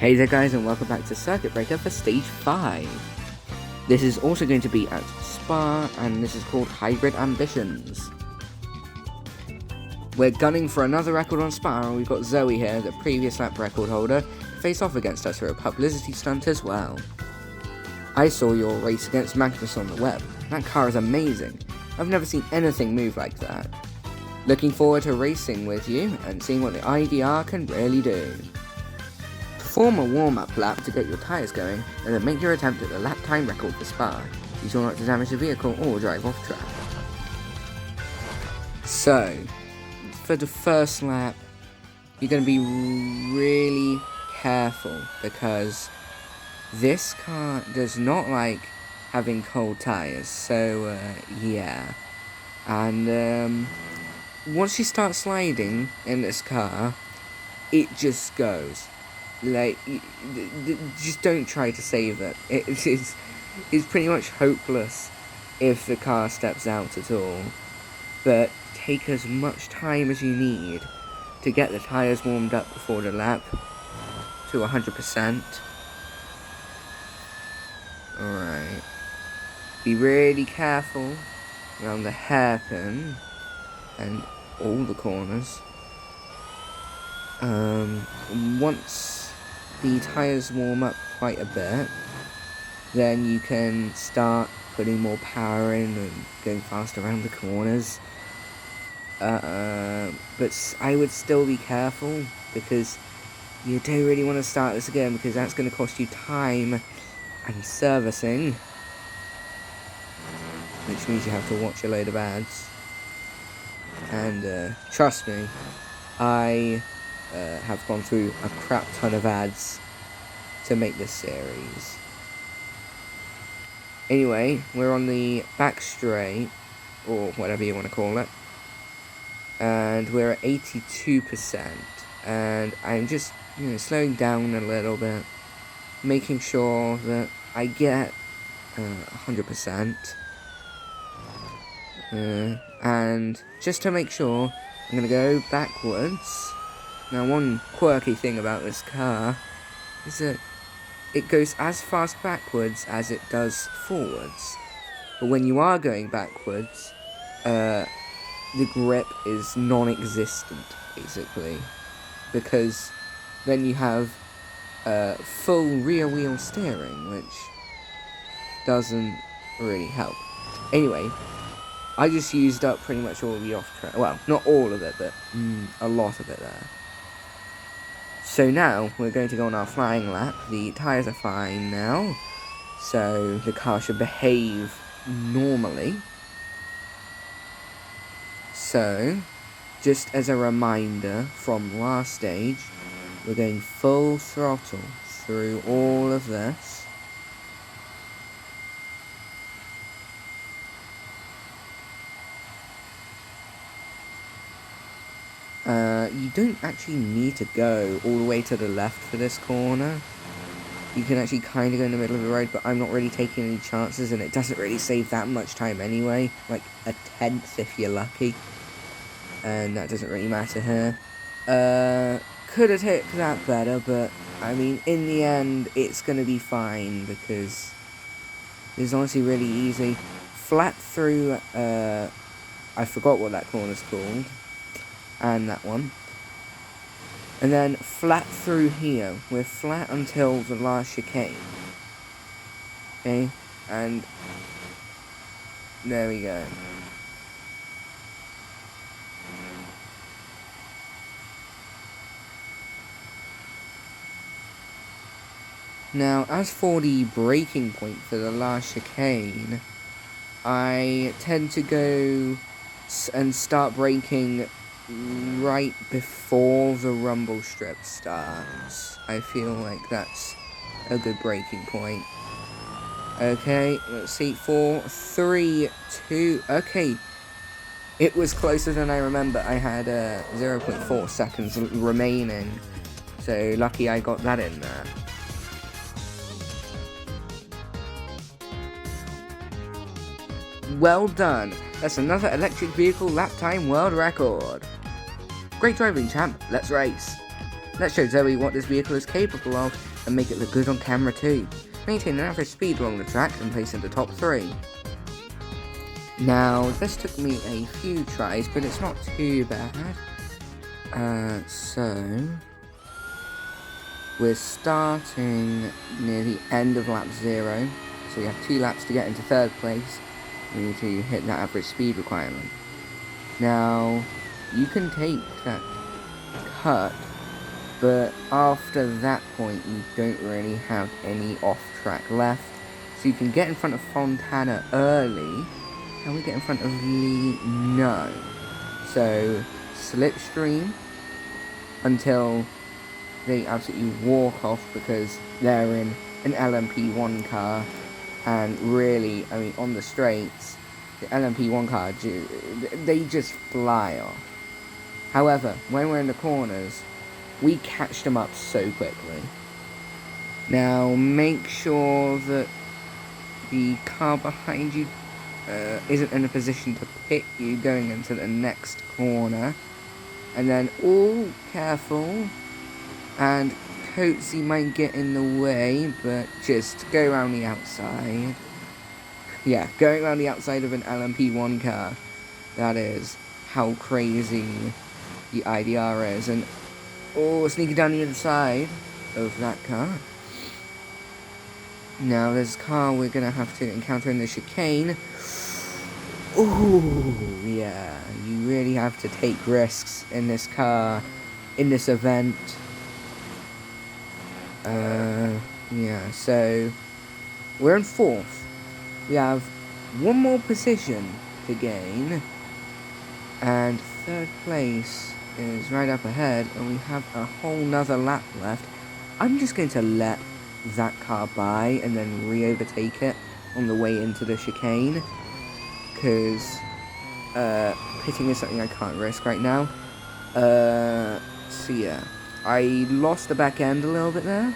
Hey there guys, and welcome back to Circuit Breaker for Stage 5. This is also going to be at Spa, and this is called Hybrid Ambitions. We're gunning for another record on Spa, and we've got Zoe here, the previous lap record holder, to face off against us for a publicity stunt as well. I saw your race against Magnus on the web. That car is amazing. I've never seen anything move like that. Looking forward to racing with you and seeing what the ID.R can really do. Perform a warm-up lap to get your tyres going, and then make your attempt at the lap time record for Spa. Be sure not to damage the vehicle or drive off track. So, for the first lap, you're going to be really careful because this car does not like having cold tyres, so yeah. And once you start sliding in this car, it just goes. Like, just don't try to save it. It's pretty much hopeless if the car steps out at all. But take as much time as you need to get the tyres warmed up before the lap to 100%. Alright. Be really careful around the hairpin and all the corners. Once the tyres warm up quite a bit, then you can start putting more power in and going fast around the corners. But I would still be careful because you don't really want to start this again because that's going to cost you time and servicing, which means you have to watch a load of ads. And trust me, I have gone through a crap ton of ads to make this series. Anyway, we're on the back straight, or whatever you want to call it, and we're at 82%, and I'm just, slowing down a little bit, making sure that I get 100%, and just to make sure, I'm going to go backwards. Now, one quirky thing about this car is that it goes as fast backwards as it does forwards. But when you are going backwards, the grip is non-existent, basically. Because then you have full rear wheel steering, which doesn't really help. Anyway, I just used up pretty much all of the off-track. Well, not all of it, but a lot of it there. So now, we're going to go on our flying lap. The tyres are fine now, so the car should behave normally. So, just as a reminder from last stage, we're going full throttle through all of this. You don't actually need to go all the way to the left for this corner. You can actually kind of go in the middle of the road, but I'm not really taking any chances, and it doesn't really save that much time anyway. Like a tenth if you're lucky. And that doesn't really matter here. Could have hit that better, but I mean, in the end, it's going to be fine because it's honestly really easy. Flat through, I forgot what that corner's called. And that one. And then flat through here. We're flat until the last chicane. Okay? And there we go. Now, as for the braking point for the last chicane, I tend to go and start braking right before the rumble strip starts. I feel like that's a good braking point. Okay, let's see. 4, 3, 2. Okay, it was closer than I remember. I had 0.4 seconds remaining, so lucky I got that in there. Well done. That's another electric vehicle lap time world record. Great driving, champ. Let's race. Let's show Zoe what this vehicle is capable of and make it look good on camera too. Maintain an average speed along the track and place in the top 3. Now, this took me a few tries, but it's not too bad. So we're starting near the end of lap 0, so we have 2 laps to get into 3rd place. We need to hit that average speed requirement. Now, you can take that cut, but after that point you don't really have any off track left, so you can get in front of Fontana early. Can we get in front of Lee? No. So slipstream until they absolutely walk off because they're in an LMP1 car, and really, I mean, on the straights, the LMP1 car, they just fly off. However, when we're in the corners, we catch them up so quickly. Now, make sure that the car behind you isn't in a position to pit you going into the next corner. And then all careful, and Coatsy might get in the way, but just go around the outside. Yeah, going around the outside of an LMP1 car, that is how crazy the ID.R is. And sneaking down the inside of that car. Now there's a car we're gonna have to encounter in the chicane. Ooh, yeah, you really have to take risks in this car, in this event. Yeah, so we're in 4th. We have 1 more position to gain, and 3rd place is right up ahead, and we have a whole nother lap left. I'm just going to let that car by and then re-overtake it on the way into the chicane, because pitting is something I can't risk right now. So yeah, I lost the back end a little bit there,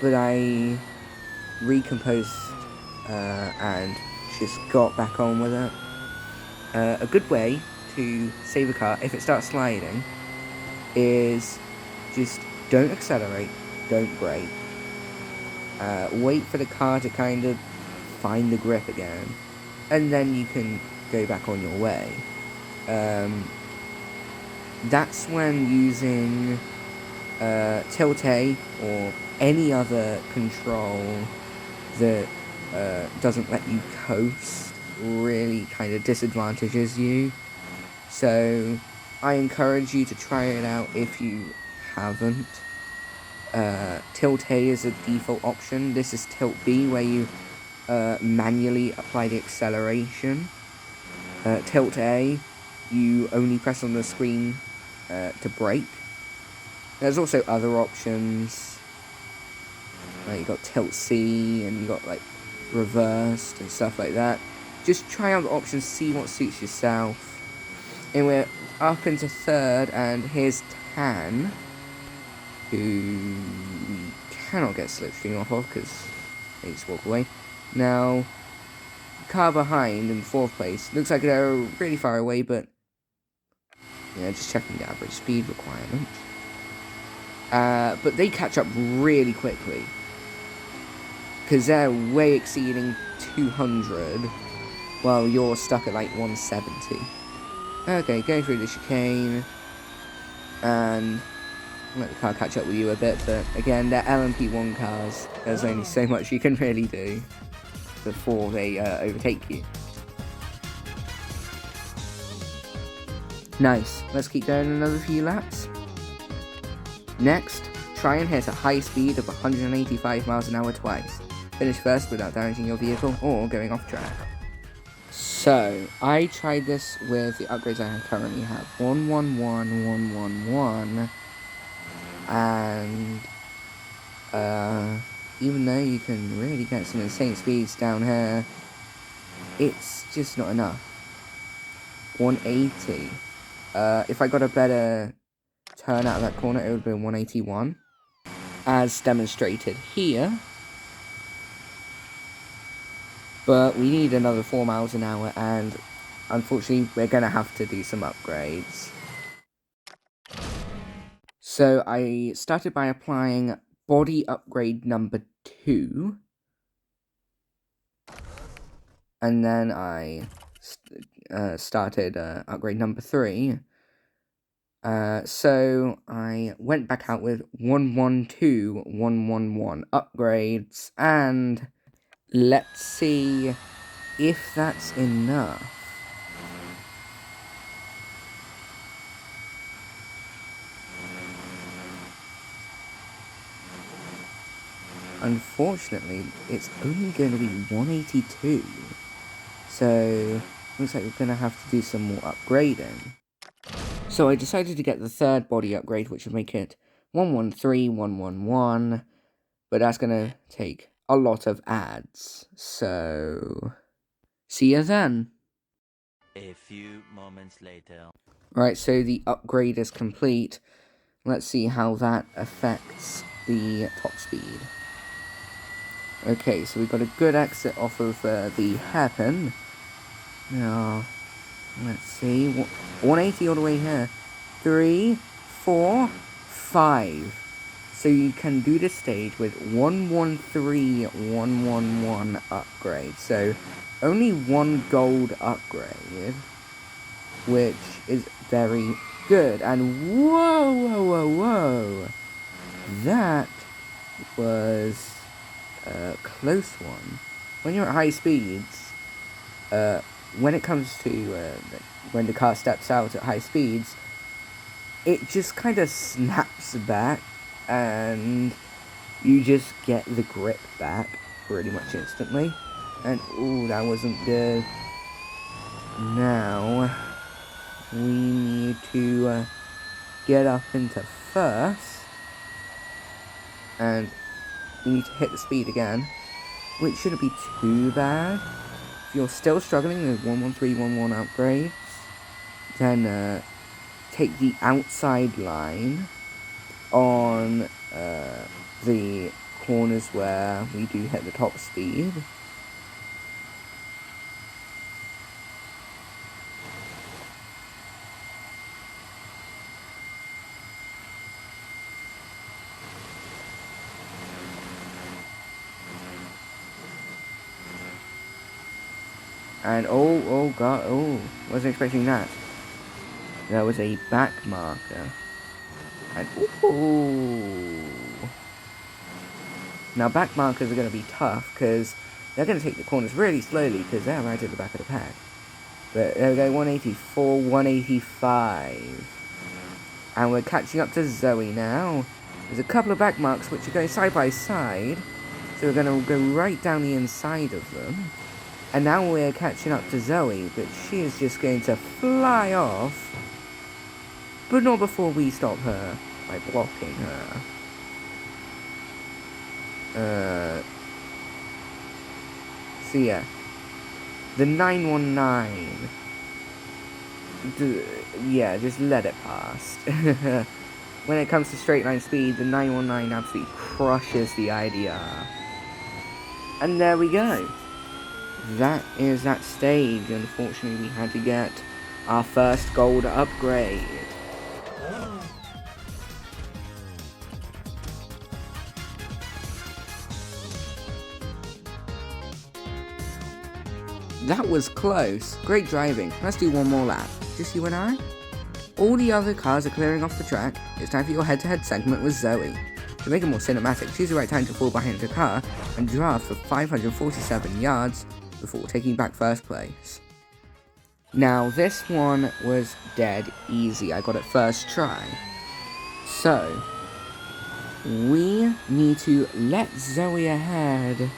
but I recomposed and just got back on with it. A good way to save a car if it starts sliding is just don't accelerate, don't brake. Wait for the car to kind of find the grip again, and then you can go back on your way. That's when using tilt-A or any other control that doesn't let you coast really kind of disadvantages you. So I encourage you to try it out if you haven't. Tilt-A is a default option. This is tilt-B, where you manually apply the acceleration. Tilt-A, you only press on the screen to brake. There's also other options. You got tilt-C, and you got like reversed and stuff like that. Just try out the options, see what suits yourself. And we're up into 3rd, and here's Tan, who we cannot get slipstream off of because they just walk away. Now, car behind in 4th place looks like they're really far away, but yeah, just checking the average speed requirement. But they catch up really quickly because they're way exceeding 200 while you're stuck at like 170. Okay, go through the chicane and let the car catch up with you a bit, but again, they're LMP1 cars. There's only so much you can really do before they overtake you. Nice, let's keep going another few laps. Next, try and hit a high speed of 185 miles an hour twice. Finish first without damaging your vehicle or going off track. So, I tried this with the upgrades I currently have. 111, 111, and even though you can really get some insane speeds down here, it's just not enough. 180. If I got a better turn out of that corner, it would have been 181, as demonstrated here. But we need another 4 miles an hour, and unfortunately we're going to have to do some upgrades. So I started by applying body upgrade number 2. And then I started upgrade number 3. So I went back out with 112, 111 upgrades, and let's see if that's enough. Unfortunately, it's only going to be 182. So, looks like we're going to have to do some more upgrading. So I decided to get the third body upgrade, which would make it 113, 111. But that's going to take a lot of ads. So, see you then. A few moments later. Right, so the upgrade is complete. Let's see how that affects the top speed. Okay, so we've got a good exit off of the hairpin. Now, let's see. 180 all the way here. 3, 4, 5. So you can do this stage with 113, 111 upgrade. So only one gold upgrade, which is very good. And whoa. That was a close one. When you're at high speeds, when it comes to when the car steps out at high speeds, it just kind of snaps back and you just get the grip back pretty much instantly. And ooh, that wasn't good. Now we need to get up into first, and we need to hit the speed again, which shouldn't be too bad. If you're still struggling with 11311 upgrades, then take the outside line on the corners where we do hit the top speed. And oh god, wasn't expecting that. There was a back marker. And ooh. Now back markers are going to be tough because they're going to take the corners really slowly because they're right at the back of the pack. But there we go, 184, 185. And we're catching up to Zoe now. There's a couple of back marks which are going side by side. So we're going to go right down the inside of them. And now we're catching up to Zoe, but she is just going to fly off. But not before we stop her by blocking her. So yeah. The 919. Yeah, just let it pass. When it comes to straight line speed, the 919 absolutely crushes the ID.R. And there we go. That is that stage. Unfortunately, we had to get our first gold upgrade. That was close. Great driving. Let's do one more lap. Just you and I? All the other cars are clearing off the track. It's time for your head-to-head segment with Zoe. To make it more cinematic, choose the right time to fall behind the car and draft for 547 yards before taking back first place. Now this one was dead easy. I got it first try. So, we need to let Zoe ahead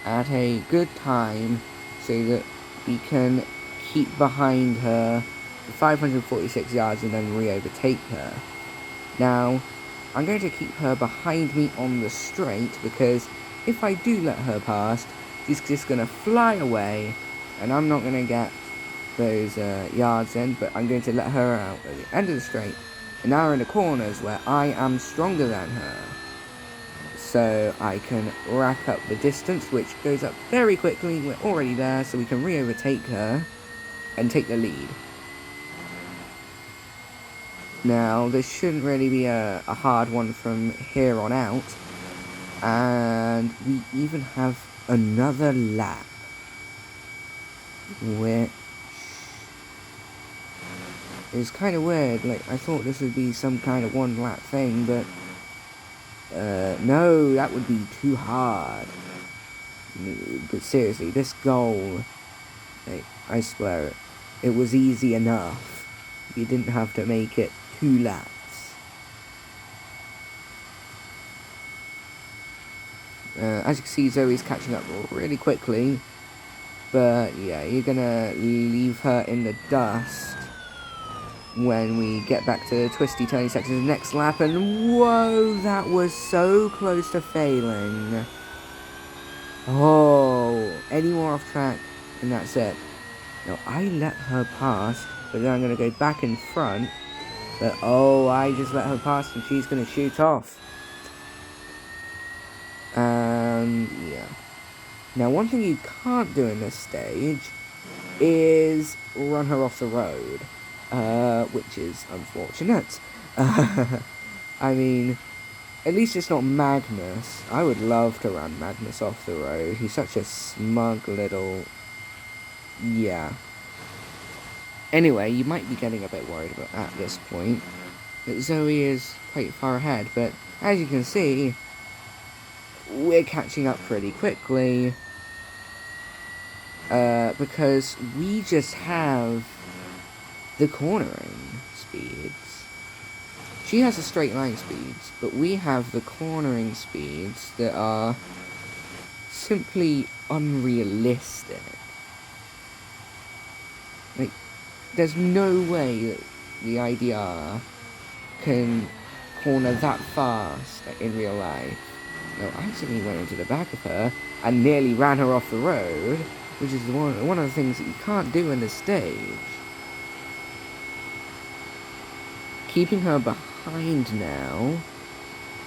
at a good time so that we can keep behind her for 546 yards and then re-overtake her. Now, I'm going to keep her behind me on the straight because if I do let her past, she's just going to fly away and I'm not going to get those yards in, but I'm going to let her out at the end of the straight. And now we're in the corners where I am stronger than her. So I can rack up the distance, which goes up very quickly. We're already there, so we can re-overtake her and take the lead. Now, this shouldn't really be a hard one from here on out. And we even have another lap. Which is kind of weird. Like, I thought this would be some kind of one lap thing, but no, that would be too hard. But seriously, this goal, like, I swear, it was easy enough. You didn't have to make it 2 laps. As you can see, Zoe's catching up really quickly. But yeah, you're gonna leave her in the dust when we get back to twisty turny sections next lap. And whoa, that was so close to failing. Oh, any more off track and that's it. Now, I let her pass, but then I'm going to go back in front. But, oh, I just let her pass and she's going to shoot off. Yeah. Now, one thing you can't do in this stage is run her off the road. Which is unfortunate. I mean, at least it's not Magnus. I would love to run Magnus off the road. He's such a smug little... Yeah. Anyway, you might be getting a bit worried about at this point that Zoe is quite far ahead, but as you can see, we're catching up pretty quickly, because we just have the cornering speeds. She has the straight line speeds, but we have the cornering speeds that are simply unrealistic. Like, there's no way that the ID.R can corner that fast in real life. Now, I accidentally went into the back of her and nearly ran her off the road, which is one of the things that you can't do in this stage. Keeping her behind now,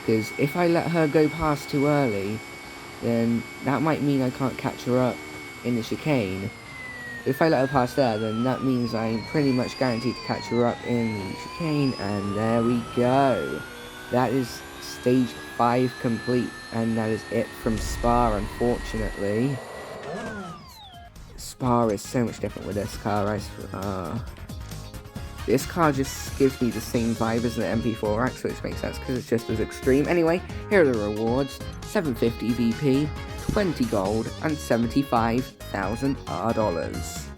because if I let her go past too early, then that might mean I can't catch her up in the chicane. If I let her pass there, then that means I'm pretty much guaranteed to catch her up in the chicane, and there we go. That is stage 5 complete, and that is it from Spa, unfortunately. Spa is so much different with this car, this car just gives me the same vibe as the MP4X, which makes sense because it's just as extreme. Anyway, here are the rewards: 750 VP, 20 gold, and 75,000 $.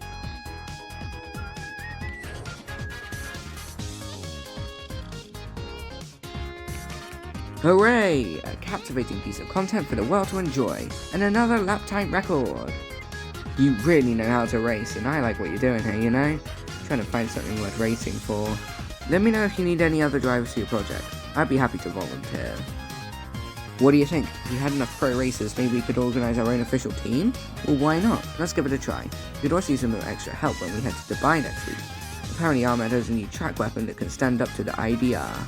Hooray! A captivating piece of content for the world to enjoy, and another lap time record. You really know how to race, and I like what you're doing here, you know? Trying to find something worth racing for. Let me know if you need any other drivers for your project. I'd be happy to volunteer. What do you think? If we had enough pro racers, maybe we could organise our own official team? Well, why not? Let's give it a try. We could also use a little extra help when we head to Dubai next week. Apparently Ahmed has a new track weapon that can stand up to the ID.R.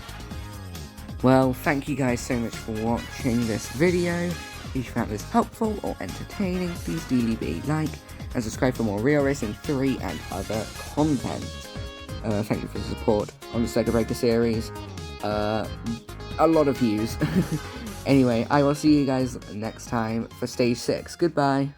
Well, thank you guys so much for watching this video. If you found this helpful or entertaining, please do leave a like and subscribe for more Real Racing 3 and other content. Thank you for the support on the Circuit Breaker series. A lot of views. Anyway, I will see you guys next time for Stage 6. Goodbye.